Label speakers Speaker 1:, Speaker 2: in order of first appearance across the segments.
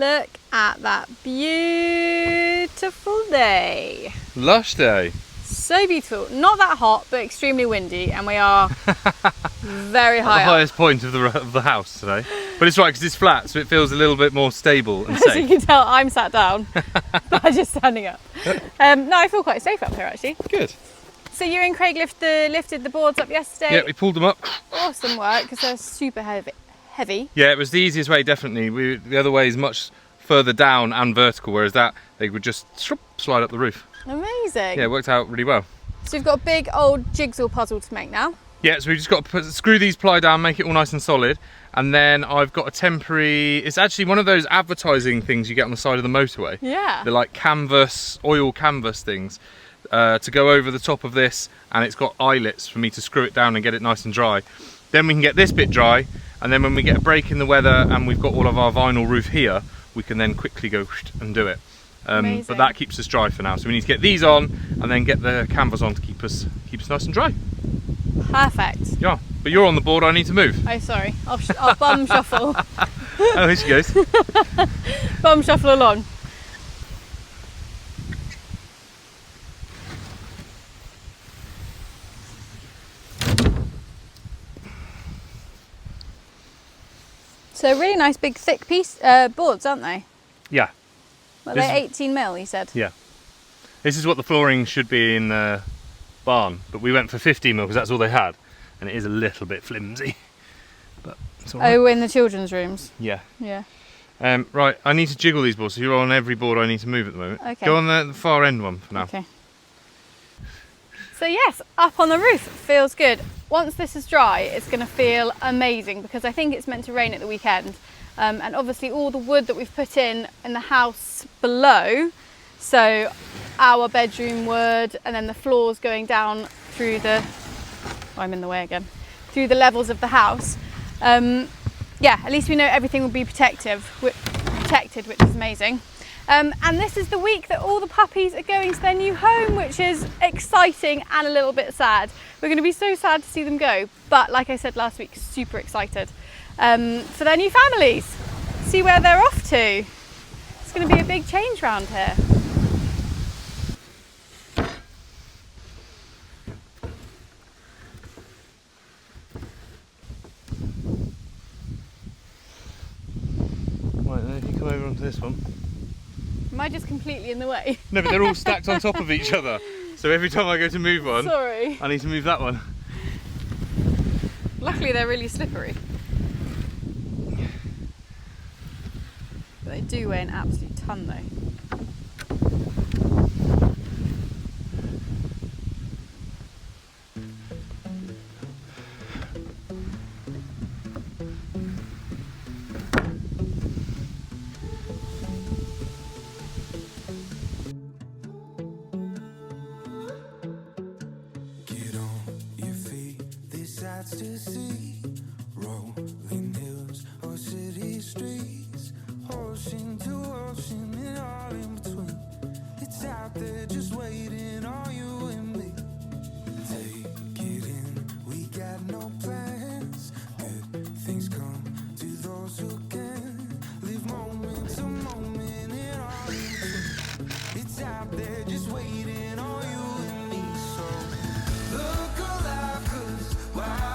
Speaker 1: Look at that beautiful day.
Speaker 2: Lush day.
Speaker 1: So beautiful. Not that hot, but extremely windy, and we are very high
Speaker 2: At the highest point of the house today. But it's right because it's flat, so it feels a little bit more stable and safe.
Speaker 1: As you can tell, I'm sat down, but I'm just standing up. No, I feel quite safe up here actually.
Speaker 2: Good.
Speaker 1: So you and Craig lifted the boards up yesterday.
Speaker 2: Yeah, we pulled them up.
Speaker 1: Awesome work, because they're super heavy.
Speaker 2: Yeah, it was the easiest way, definitely. The other way is much further down and vertical, whereas that they would just slide up the roof.
Speaker 1: Amazing.
Speaker 2: Yeah, it worked out really well.
Speaker 1: So we've got a big old jigsaw puzzle to make now.
Speaker 2: Yeah, so we've just got to screw these ply down, make it all nice and solid, and then I've got a temporary, it's actually one of those advertising things you get on the side of the motorway.
Speaker 1: Yeah.
Speaker 2: They're like canvas, oil canvas things to go over the top of this, and it's got eyelets for me to screw it down and get it nice and dry. Then we can get this bit dry, and then when we get a break in the weather and we've got all of our vinyl roof here, we can then quickly go and do it. But that keeps us dry for now, so we need to get these on and then get the canvas on to keep us nice and dry.
Speaker 1: Perfect.
Speaker 2: Yeah, but you're on the board, I need to move.
Speaker 1: Oh, sorry. I'll bum shuffle.
Speaker 2: Oh, here she goes.
Speaker 1: Bum shuffle along. So really nice big thick boards, aren't they?
Speaker 2: Yeah.
Speaker 1: Well, they're 18mm, you said.
Speaker 2: Yeah. This is what the flooring should be in the barn, but we went for 15mm because that's all they had, and it is a little bit flimsy. But it's all right.
Speaker 1: Oh, in the children's rooms?
Speaker 2: Yeah.
Speaker 1: Yeah.
Speaker 2: Right, I need to jiggle these boards, so you're on every board I need to move at the moment.
Speaker 1: Okay.
Speaker 2: Go on the far end one for now.
Speaker 1: Okay. So yes, up on the roof, feels good. Once this is dry, it's going to feel amazing because I think it's meant to rain at the weekend. And obviously all the wood that we've put in the house below, so our bedroom wood and then the floors going down through I'm in the way again, through the levels of the house. Yeah, at least we know everything will be protected, which is amazing. And this is the week that all the puppies are going to their new home, which is exciting and a little bit sad. We're going to be so sad to see them go, but like I said last week, super excited for their new families. See where they're off to. It's going to be a big change around here.
Speaker 2: Right, then if you come over onto this one.
Speaker 1: Am I just completely in the way?
Speaker 2: No, but they're all stacked on top of each other. So every time I go to move one,
Speaker 1: sorry,
Speaker 2: I need to move that one.
Speaker 1: Luckily they're really slippery. But they do weigh an absolute ton though.
Speaker 3: To see rolling hills or city streets, ocean to ocean and all in between. It's out there just waiting on you and me. Take it in, we got no plans. Good things come to those who can. Live moment to moment and all in between. It's out there just waiting on you and me. So look alive, 'cause wow.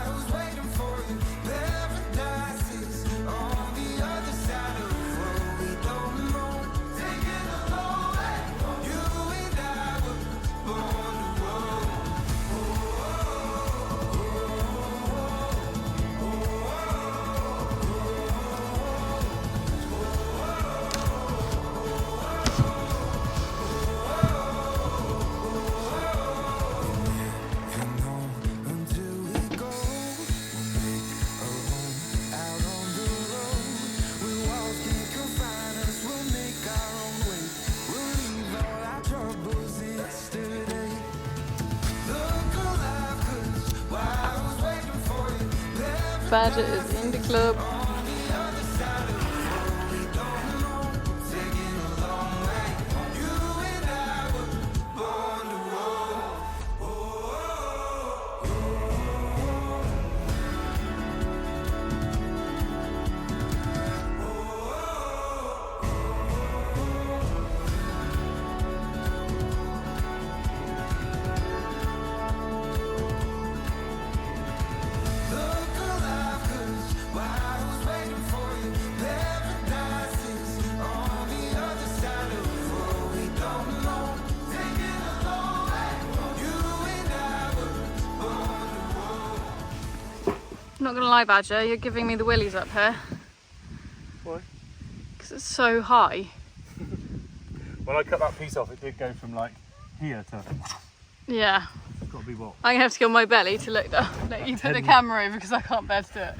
Speaker 1: Badger is in the club. not going to lie, Badger, you're giving me the willies up here.
Speaker 2: Why?
Speaker 1: Because it's so high.
Speaker 2: When I cut that piece off, it did go from like here to...
Speaker 1: Yeah.
Speaker 2: It's got to be what?
Speaker 1: I'm going to have to get on my belly to let you put the camera over because I can't bear to do it.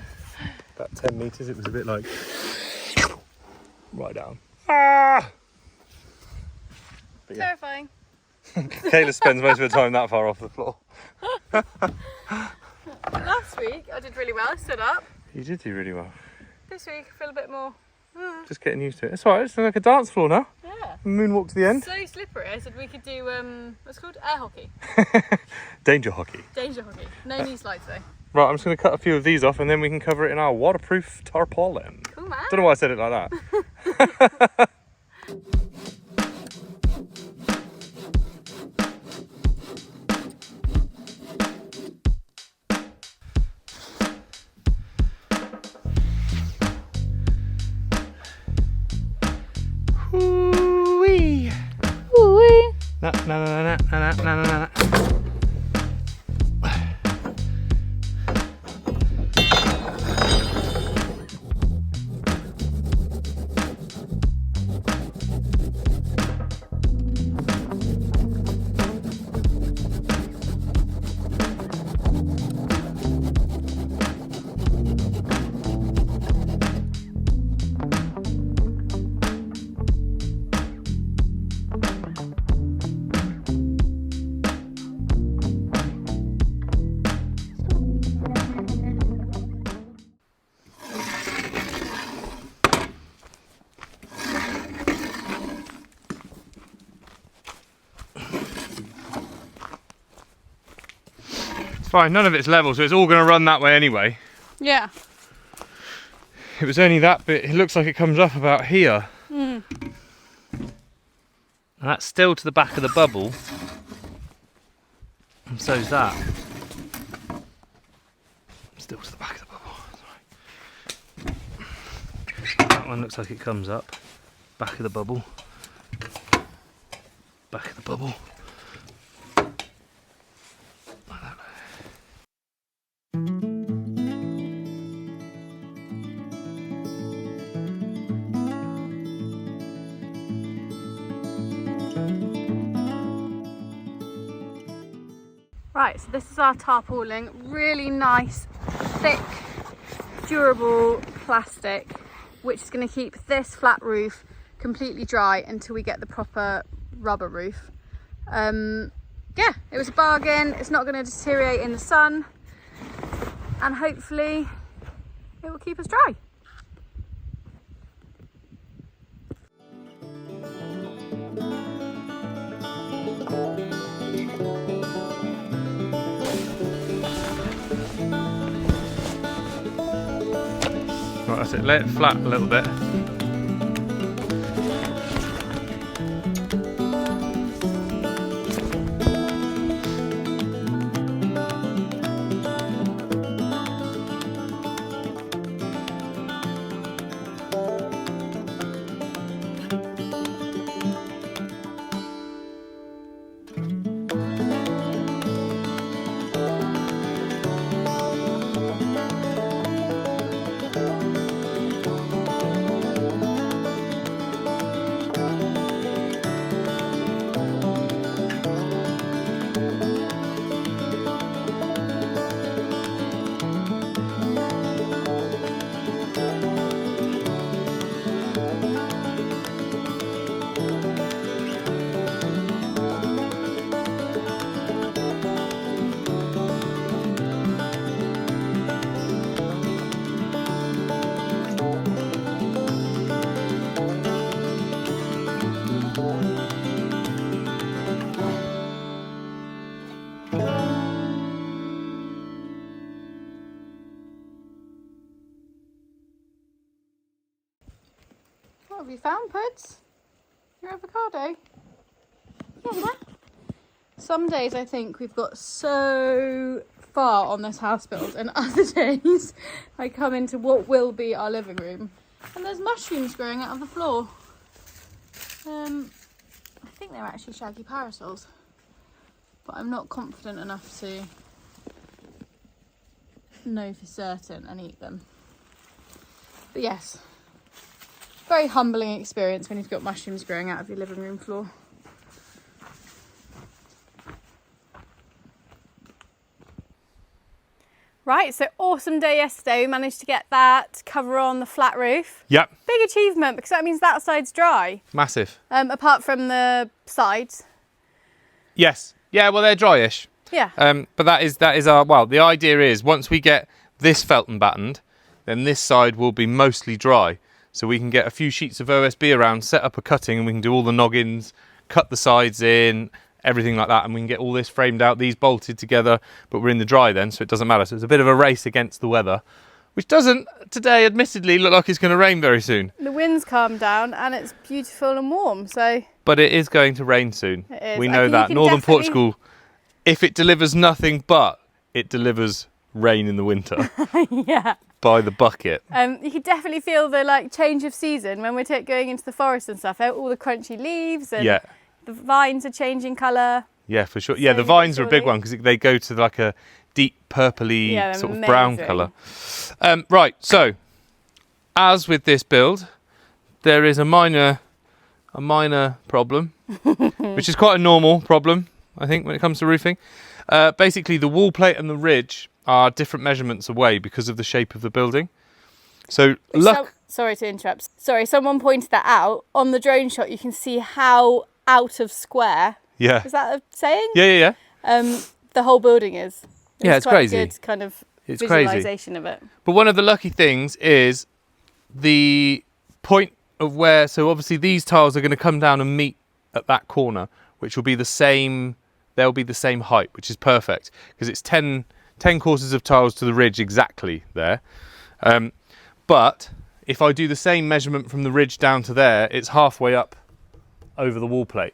Speaker 2: About 10 metres, it was a bit like... right down. Ah! But yeah.
Speaker 1: Terrifying.
Speaker 2: Kayla spends most of her time that far off the floor.
Speaker 1: Last week I did really well, I stood up.
Speaker 2: You did do really well.
Speaker 1: This week I feel a bit more...
Speaker 2: Just getting used to it. It's alright, it's like a dance floor now.
Speaker 1: Yeah.
Speaker 2: Moonwalk to the end.
Speaker 1: So slippery, I said we could do, what's it called? Air hockey.
Speaker 2: Danger hockey.
Speaker 1: Danger hockey. No knee slides though.
Speaker 2: Right, I'm just going to cut a few of these off and then we can cover it in our waterproof tarpaulin.
Speaker 1: Cool, man.
Speaker 2: Don't know why I said it like that. Woo-wee.
Speaker 1: Woo-wee.
Speaker 2: Na na na na na na na na. It's fine, none of it's level, so it's all going to run that way anyway.
Speaker 1: Yeah.
Speaker 2: It was only that bit, it looks like it comes up about here.
Speaker 1: Mm.
Speaker 2: And that's still to the back of the bubble. And so's that. Still to the back of the bubble. Right. That one looks like it comes up. Back of the bubble. Back of the bubble. Like that.
Speaker 1: Right, so this is our tarpaulin. Really nice, thick, durable plastic, which is going to keep this flat roof completely dry until we get the proper rubber roof. Yeah, it was a bargain. It's not going to deteriorate in the sun, and hopefully it will keep us dry.
Speaker 2: Right, that's it. Let it flat a little bit.
Speaker 1: What have you found, Puds? Your avocado? Yeah. Some days I think we've got so far on this house build, and other days I come into what will be our living room and there's mushrooms growing out of the floor. I think they're actually shaggy parasols, but I'm not confident enough to know for certain and eat them. But yes, very humbling experience when you've got mushrooms growing out of your living room floor. Right, so awesome day yesterday. We managed to get that cover on the flat roof.
Speaker 2: Yep.
Speaker 1: Big achievement, because that means that side's dry.
Speaker 2: Massive.
Speaker 1: Apart from the sides.
Speaker 2: Yes. Yeah, well, they're dryish.
Speaker 1: Yeah.
Speaker 2: But that is our, well, the idea is once we get this felt and battened, then this side will be mostly dry. So we can get a few sheets of OSB around, set up a cutting, and we can do all the noggins, cut the sides in, everything like that, and we can get all this framed out, these bolted together, but we're in the dry then, so it doesn't matter. So it's a bit of a race against the weather, which doesn't today admittedly look like it's going to rain very soon.
Speaker 1: The wind's calmed down and it's beautiful and warm, so...
Speaker 2: But it is going to rain soon.
Speaker 1: It is.
Speaker 2: We know that. Northern Portugal, if it delivers nothing but, it delivers rain in the winter.
Speaker 1: Yeah.
Speaker 2: By the bucket.
Speaker 1: You can definitely feel the like change of season when we're going into the forest and stuff. All the crunchy leaves and the vines are changing colour. Yeah, for sure.
Speaker 2: Yeah, the vines are a big one because they go to like a deep purpley sort of brown colour. Right, so as with this build, there is a minor problem, which is quite a normal problem, I think, when it comes to roofing. Basically, the wall plate and the ridge are different measurements away because of the shape of the building. So
Speaker 1: sorry to interrupt. Sorry, someone pointed that out. On the drone shot, you can see how out of square.
Speaker 2: Yeah.
Speaker 1: Is that a saying?
Speaker 2: Yeah.
Speaker 1: The whole building is.
Speaker 2: It's
Speaker 1: quite
Speaker 2: crazy.
Speaker 1: A good kind of
Speaker 2: it's
Speaker 1: visualization of it.
Speaker 2: But one of the lucky things is the point of where. So obviously these tiles are going to come down and meet at that corner, which will be the same. They'll be the same height, which is perfect because it's 10 courses of tiles to the ridge exactly there. But if I do the same measurement from the ridge down to there, it's halfway up over the wall plate.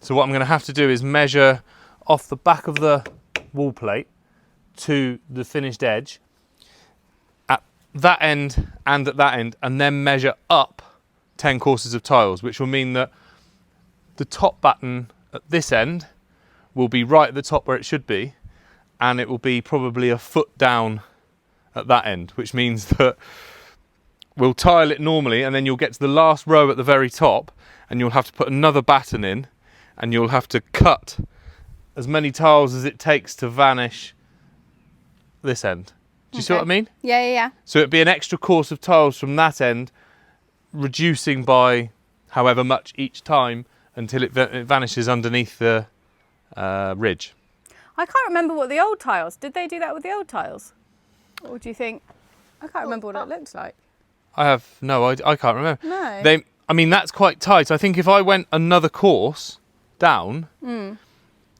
Speaker 2: So what I'm going to have to do is measure off the back of the wall plate to the finished edge at that end and at that end, and then measure up 10 courses of tiles, which will mean that the top batten at this end will be right at the top where it should be, and it will be probably a foot down at that end, which means that we'll tile it normally, and then you'll get to the last row at the very top, and you'll have to put another batten in, and you'll have to cut as many tiles as it takes to vanish this end. Do you see what I mean?
Speaker 1: Yeah.
Speaker 2: So it'd be an extra course of tiles from that end, reducing by however much each time until it vanishes underneath the ridge.
Speaker 1: I can't remember what the old tiles. Did they do that with the old tiles? Or do you think? I can't remember what it looked like.
Speaker 2: I can't remember.
Speaker 1: No.
Speaker 2: I mean, that's quite tight. I think if I went another course down,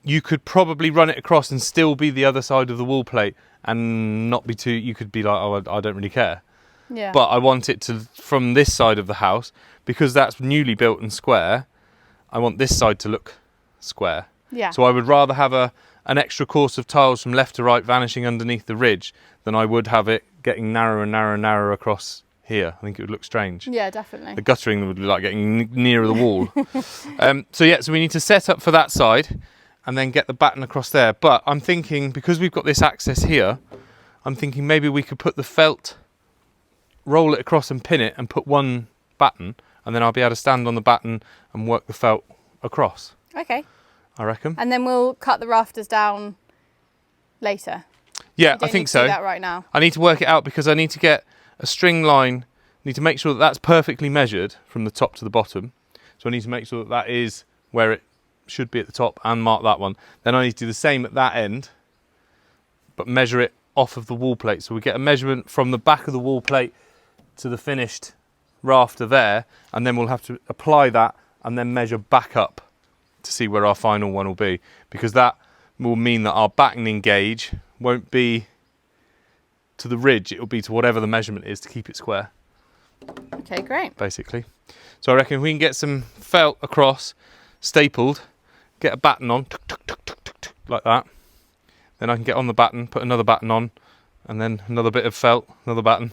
Speaker 2: you could probably run it across and still be the other side of the wall plate and not be too. You could be like, oh, I don't really care.
Speaker 1: Yeah.
Speaker 2: But I want it to from this side of the house because that's newly built and square. I want this side to look square.
Speaker 1: Yeah.
Speaker 2: So I would rather have an extra course of tiles from left to right vanishing underneath the ridge than I would have it getting narrower and narrower and narrower across here. I think it would look strange.
Speaker 1: Yeah, definitely.
Speaker 2: The guttering would be like getting nearer the wall. So we need to set up for that side and then get the batten across there. But I'm thinking, because we've got this access here, I'm thinking maybe we could put the felt, roll it across and pin it and put one batten, and then I'll be able to stand on the batten and work the felt across.
Speaker 1: Okay.
Speaker 2: I reckon.
Speaker 1: And then we'll cut the rafters down later.
Speaker 2: Yeah, I think so.
Speaker 1: Do that right now.
Speaker 2: I need to work it out because I need to get a string line. Need to make sure that that's perfectly measured from the top to the bottom. So I need to make sure that that is where it should be at the top and mark that one. Then I need to do the same at that end, but measure it off of the wall plate. So we get a measurement from the back of the wall plate to the finished rafter there, and then we'll have to apply that and then measure back up to see where our final one will be, because that will mean that our battening gauge won't be to the ridge, it will be to whatever the measurement is to keep it square.
Speaker 1: Okay, great.
Speaker 2: Basically. So I reckon if we can get some felt across, stapled, get a batten on, like that, then I can get on the batten, put another batten on, and then another bit of felt, another batten.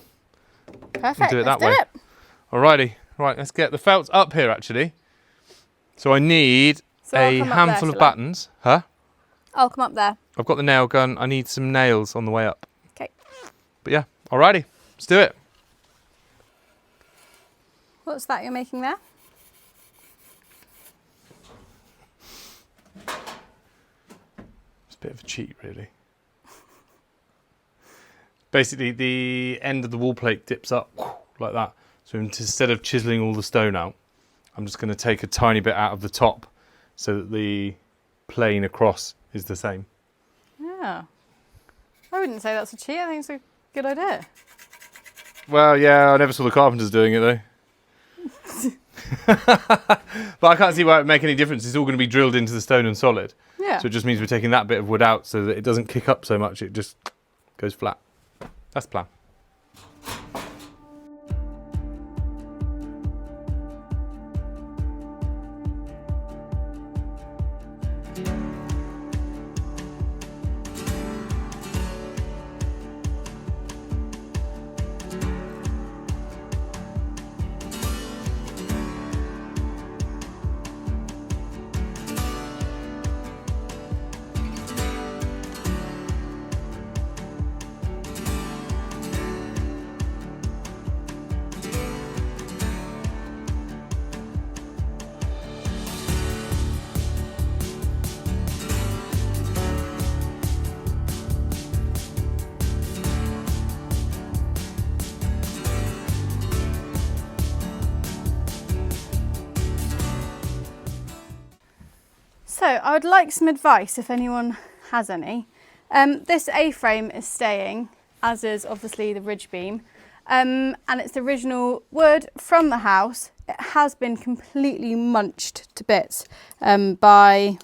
Speaker 1: Perfect.
Speaker 2: And do it that way.
Speaker 1: It.
Speaker 2: Alrighty, right, let's get the felts up here actually. So I need a handful of battens. Huh?
Speaker 1: I'll come up there.
Speaker 2: I've got the nail gun. I need some nails on the way up.
Speaker 1: Okay.
Speaker 2: But yeah, alrighty, let's do it.
Speaker 1: What's that you're making there?
Speaker 2: It's a bit of a cheat, really. Basically, the end of the wall plate dips up like that. So instead of chiseling all the stone out, I'm just going to take a tiny bit out of the top so that the plane across is the same.
Speaker 1: Yeah. I wouldn't say that's a cheat. I think it's a good idea.
Speaker 2: Well, yeah, I never saw the carpenters doing it though. But I can't see why it would make any difference. It's all going to be drilled into the stone and solid.
Speaker 1: Yeah.
Speaker 2: So it just means we're taking that bit of wood out so that it doesn't kick up so much. It just goes flat. That's the plan.
Speaker 1: So I would like some advice if anyone has any. This A-frame is staying, as is obviously the ridge beam, and it's the original wood from the house. It has been completely munched to bits by, I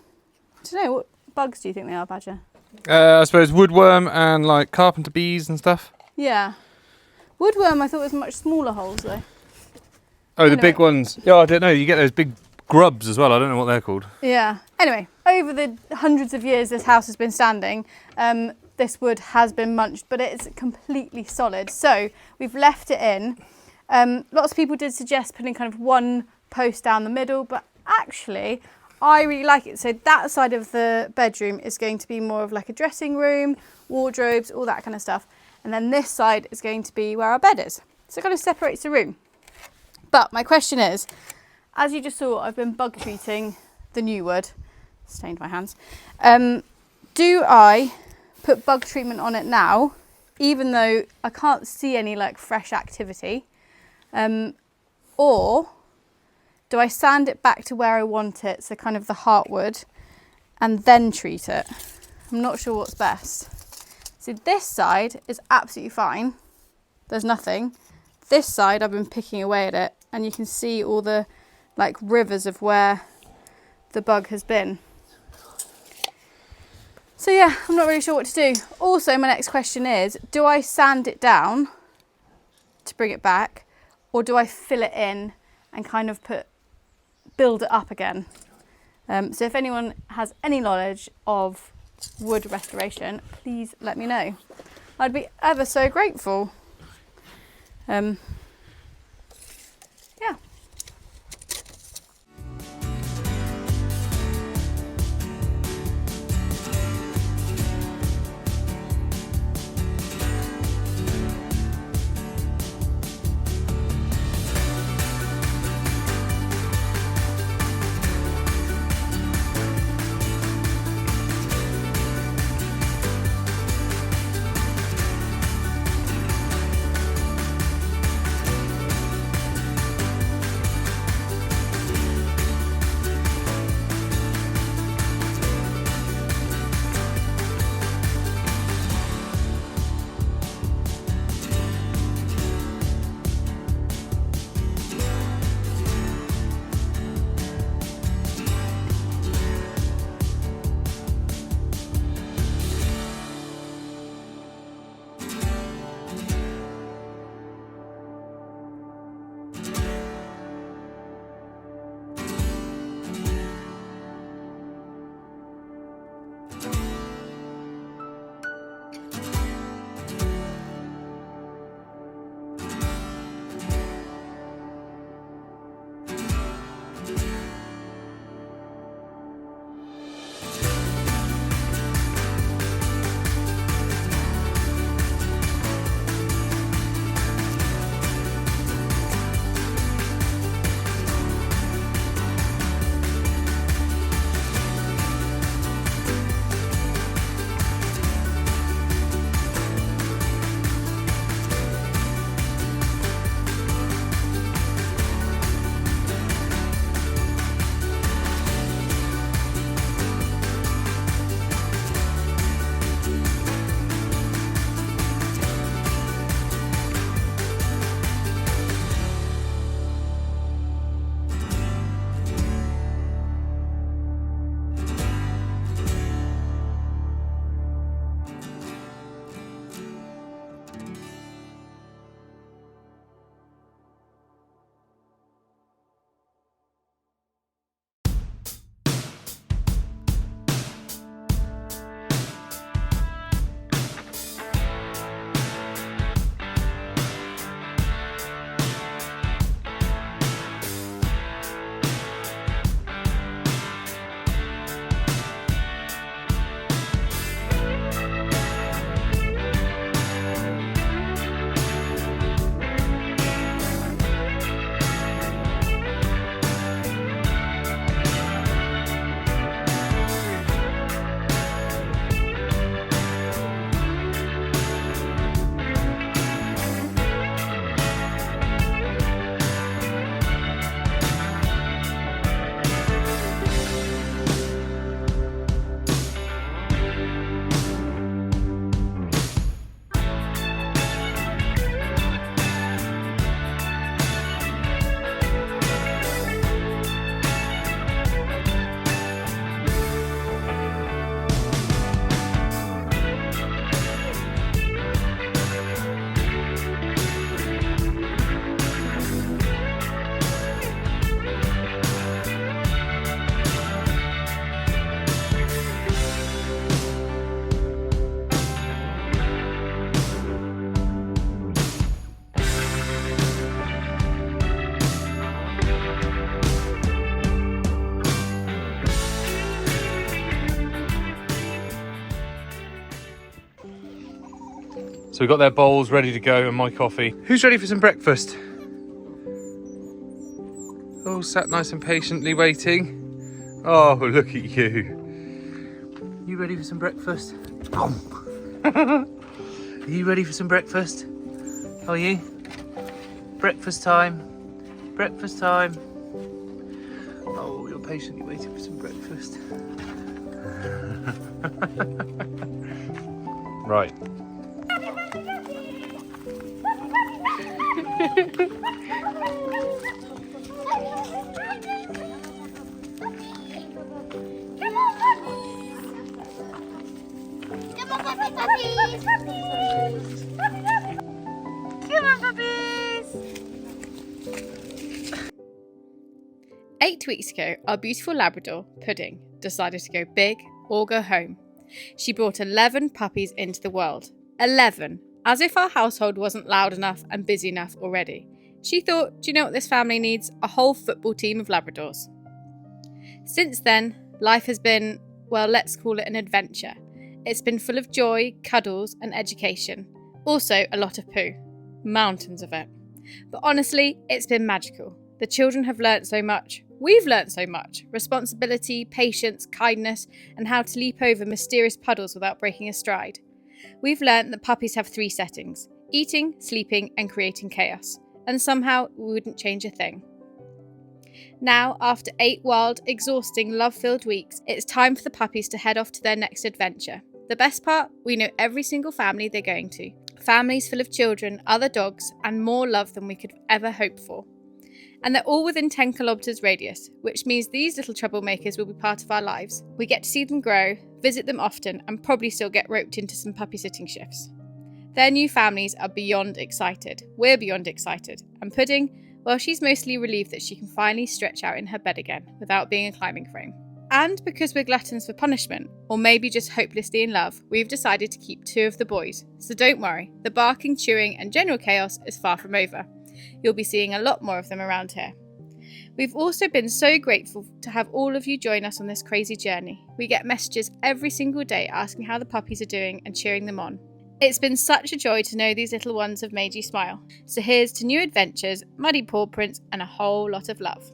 Speaker 1: don't know, what bugs do you think they are, Badger?
Speaker 2: I suppose woodworm and like carpenter bees and stuff.
Speaker 1: Yeah. Woodworm I thought was much smaller holes though.
Speaker 2: Oh, the
Speaker 1: Anyway.
Speaker 2: big ones. Yeah, I don't know. You get those big grubs as well. I don't know what they're called.
Speaker 1: Yeah. Anyway, over the hundreds of years this house has been standing, this wood has been munched, but it's completely solid. So we've left it in. Lots of people did suggest putting kind of one post down the middle, but actually I really like it. So that side of the bedroom is going to be more of like a dressing room, wardrobes, all that kind of stuff. And then this side is going to be where our bed is. So it kind of separates the room. But my question is, as you just saw, I've been bug treating the new wood. Stained my hands. Do I put bug treatment on it now, even though I can't see any like fresh activity? Or do I sand it back to where I want it, so kind of the heartwood, and then treat it? I'm not sure what's best. So this side is absolutely fine. There's nothing. This side I've been picking away at it, and you can see all the like rivers of where the bug has been. So yeah, I'm not really sure what to do. Also, my next question is, do I sand it down to bring it back, or do I fill it in and kind of build it up again? So if anyone has any knowledge of wood restoration, please let me know. I'd be ever so grateful. Yeah.
Speaker 2: So we've got their bowls ready to go and my coffee. Who's ready for some breakfast? Oh, sat nice and patiently waiting. Oh, look at you. You ready for some breakfast? Are you ready for some breakfast? Are you? Breakfast time. Breakfast time. Oh, you're patiently waiting for some breakfast. Right.
Speaker 4: Come on, puppies! Come on, puppies!
Speaker 1: 8 weeks ago, our beautiful Labrador, Pudding, decided to go big or go home. She brought 11 puppies into the world. 11! As if our household wasn't loud enough and busy enough already. She thought, do you know what this family needs? A whole football team of Labradors. Since then, life has been, well, let's call it an adventure. It's been full of joy, cuddles, and education. Also, a lot of poo. Mountains of it. But honestly, it's been magical. The children have learnt so much. We've learnt so much. Responsibility, patience, kindness, and how to leap over mysterious puddles without breaking a stride. We've learnt that puppies have 3 settings: eating, sleeping, and creating chaos. And somehow, we wouldn't change a thing. Now, after 8 wild, exhausting, love-filled weeks, it's time for the puppies to head off to their next adventure. The best part? We know every single family they're going to. Families full of children, other dogs, and more love than we could ever hope for. And they're all within 10 kilometres radius, which means these little troublemakers will be part of our lives. We get to see them grow, visit them often, and probably still get roped into some puppy sitting shifts. Their new families are beyond excited. We're beyond excited. And Pudding, well, she's mostly relieved that she can finally stretch out in her bed again without being a climbing frame. And because we're gluttons for punishment, or maybe just hopelessly in love, we've decided to keep 2 of the boys. So don't worry, the barking, chewing, and general chaos is far from over. You'll be seeing a lot more of them around here. We've also been so grateful to have all of you join us on this crazy journey. We get messages every single day asking how the puppies are doing and cheering them on. It's been such a joy to know these little ones have made you smile. So here's to new adventures, muddy paw prints, and a whole lot of love.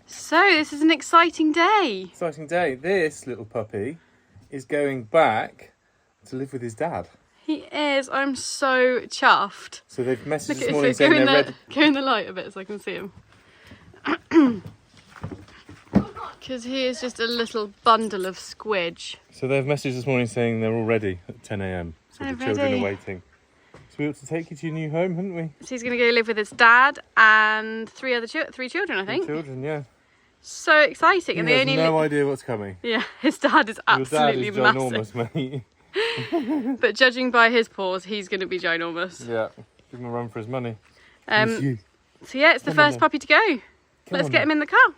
Speaker 1: So this is an exciting day.
Speaker 2: Exciting day. This little puppy is going back to live with his dad.
Speaker 1: He is. I'm so chuffed.
Speaker 2: So they've messaged
Speaker 1: Look
Speaker 2: this
Speaker 1: at
Speaker 2: morning
Speaker 1: it.
Speaker 2: saying they're ready.
Speaker 1: Go in the light a bit so I can see him. Because he is just a little bundle of squidge.
Speaker 2: So they've messaged this morning saying they're all ready at 10 a.m. So
Speaker 1: They're
Speaker 2: the children
Speaker 1: ready.
Speaker 2: are waiting. So we ought to take you to your new home, hadn't we?
Speaker 1: So he's going to go live with his dad and 3 children, I think.
Speaker 2: Children, yeah.
Speaker 1: So exciting.
Speaker 2: He
Speaker 1: And
Speaker 2: has
Speaker 1: they only
Speaker 2: no idea what's coming.
Speaker 1: Yeah, his dad is absolutely
Speaker 2: Your dad is
Speaker 1: massive.
Speaker 2: ginormous, mate.
Speaker 1: But judging by his paws, he's going to be ginormous.
Speaker 2: Yeah, give him a run for his money.
Speaker 1: So yeah, it's the
Speaker 2: Come on
Speaker 1: first
Speaker 2: then.
Speaker 1: puppy to go. Let's
Speaker 2: on
Speaker 1: get
Speaker 2: then.
Speaker 1: him in the car.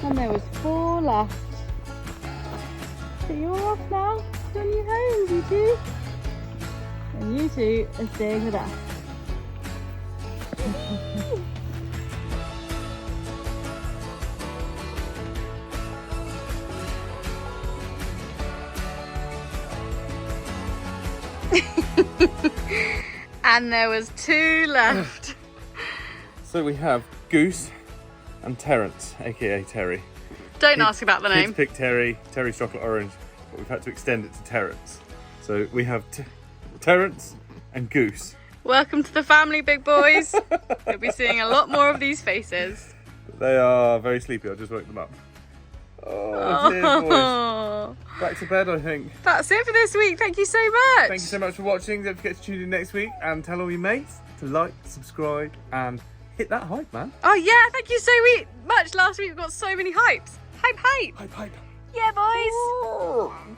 Speaker 1: And there was 4 left. So you're off now to your new homes, you two. And you two are staying with us. And there was 2 left.
Speaker 2: So we have Goose and Terence, aka Terry.
Speaker 1: Don't ask about the
Speaker 2: Kids
Speaker 1: name.
Speaker 2: picked Terry, Terry's chocolate orange, but we've had to extend it to Terence. So we have Terence and Goose.
Speaker 1: Welcome to the family, big boys. You'll be seeing a lot more of these faces.
Speaker 2: They are very sleepy, I just woke them up. Oh, dear boys. Back to bed, I think.
Speaker 1: That's it for this week. Thank you so much.
Speaker 2: Thank you so much for watching. Don't forget to tune in next week and tell all your mates to like, subscribe, and hit that hype, man.
Speaker 1: Oh yeah, thank you so much. Last week we got so many hypes. Hype, hype.
Speaker 2: Hype, hype.
Speaker 1: Yeah, boys.